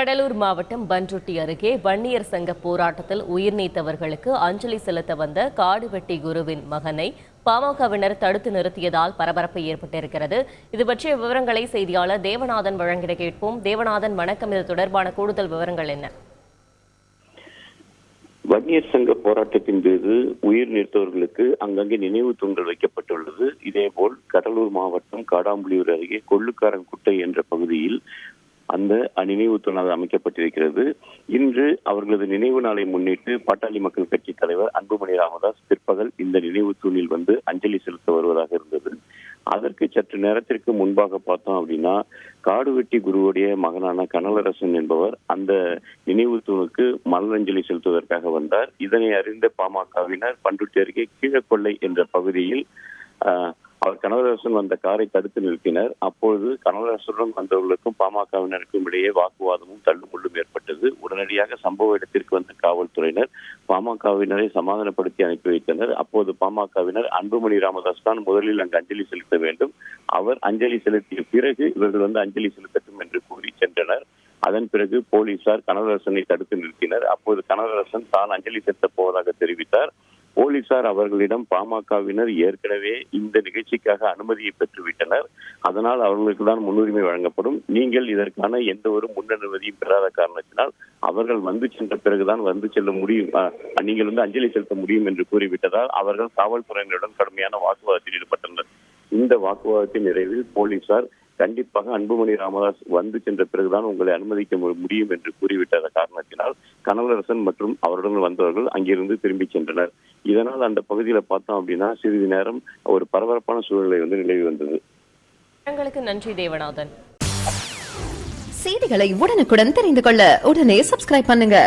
கடலூர் மாவட்டம் பண்ருட்டி அருகே வன்னியர் சங்க போராட்டத்தில் உயிர் நீத்தவர்களுக்கு அஞ்சலி செலுத்த வந்த காடுவெட்டி குருவின் மகனை பாமகவினர் தடுத்து நிறுத்தியதால் பரபரப்பு ஏற்பட்டிருக்கிறது. இது பற்றிய விவரங்களை செய்தியாளர் தேவநாதன் வழங்கிட கேட்போம். தேவநாதன், வணக்கம். இது தொடர்பான கூடுதல் விவரங்கள் என்ன? வன்னியர் சங்க போராட்டத்தின் போது உயிர் நீத்தவர்களுக்கு அங்கங்கே நினைவு தூண்கள் வைக்கப்பட்டுள்ளது. இதேபோல் கடலூர் மாவட்டம் காடாம்புலியூர் அருகே கொள்ளுக்காரன் குட்டை என்ற பகுதியில் அந்த நினைவு தூணாக அமைக்கப்பட்டிருக்கிறது. இன்று அவர்களது நினைவு நாளை முன்னிட்டு பாட்டாளி மக்கள் கட்சி தலைவர் அன்புமணி ராமதாஸ் பிற்பகல் இந்த நினைவு தூணில் வந்து அஞ்சலி செலுத்த வருவதாக இருந்தது. அதற்கு சற்று நேரத்திற்கு முன்பாக பார்த்தோம் அப்படின்னா, காடுவெட்டி குருவுடைய மகனான கனலரசன் என்பவர் அந்த நினைவு தூணுக்கு மலரஞ்சலி செலுத்துவதற்காக வந்தார். இதனை அறிந்த பாமகவினர் பண்ருட்டி அருகே கீழக்கொள்ளை என்ற பகுதியில் அவர் கனகராசன் வந்த காரை தடுத்து நிறுத்தினர். அப்பொழுது கனகராசனுடன் வந்தவர்களுக்கும் பாமகவினருக்கும் இடையே வாக்குவாதமும் தள்ளுமுள்ளும் ஏற்பட்டது. உடனடியாக சம்பவ இடத்திற்கு வந்த காவல்துறையினர் பாமகவினரை சமாதானப்படுத்தி அனுப்பி வைத்தனர். அப்போது பாமகவினர் அன்புமணி ராமதாஸ் தான் முதலில் அங்கு அஞ்சலி செலுத்த வேண்டும், அவர் அஞ்சலி செலுத்திய பிறகு இவர்கள் வந்து அஞ்சலி செலுத்தட்டும் என்று கூறி சென்றனர். அதன் பிறகு போலீசார் கனகராசனை தடுத்து நிறுத்தினர். அப்போது கனகராசன் தான் அஞ்சலி செலுத்தப் போவதாக தெரிவித்தார். போலீசார் அவர்களிடம் பாமகவினர் ஏற்கனவே இந்த நிகழ்ச்சிக்காக அனுமதியை பெற்றுவிட்டனர், அதனால் அவர்களுக்கு தான் முன்னுரிமை வழங்கப்படும், நீங்கள் இதற்கான எந்த ஒரு முன் அனுமதியும் பெறாத காரணத்தினால் அவர்கள் வந்து சென்ற பிறகுதான் வந்து செல்ல முடியும், நீங்கள் வந்து அஞ்சலி செலுத்த முடியும் என்று கூறிவிட்டதால் அவர்கள் காவல்துறையினருடன் கடுமையான வாக்குவாதத்தில் ஈடுபட்டனர். இந்த வாக்குவாதத்தின் நிறைவில் போலீசார் கண்டிப்பாக அன்புமணி ராமதாஸ் வந்து சென்ற பிறகுதான் உங்களை அனுமதிக்க முடியும் என்று கூறிவிட்ட காரணத்தினால் கனகரசன் மற்றும் அவருடன் வந்தவர்கள் அங்கிருந்து திரும்பி சென்றனர். இதனால் அந்த பகுதியில் பார்த்தோம் அப்படின்னா சிறிது நேரம் ஒரு பரபரப்பான சூழ்நிலை வந்து நிலவி வந்தது. நன்றி தேவநாதன். செய்திகளை உடனுக்குடன் தெரிந்து கொள்ள உடனே சப்ஸ்கிரைப் பண்ணுங்க.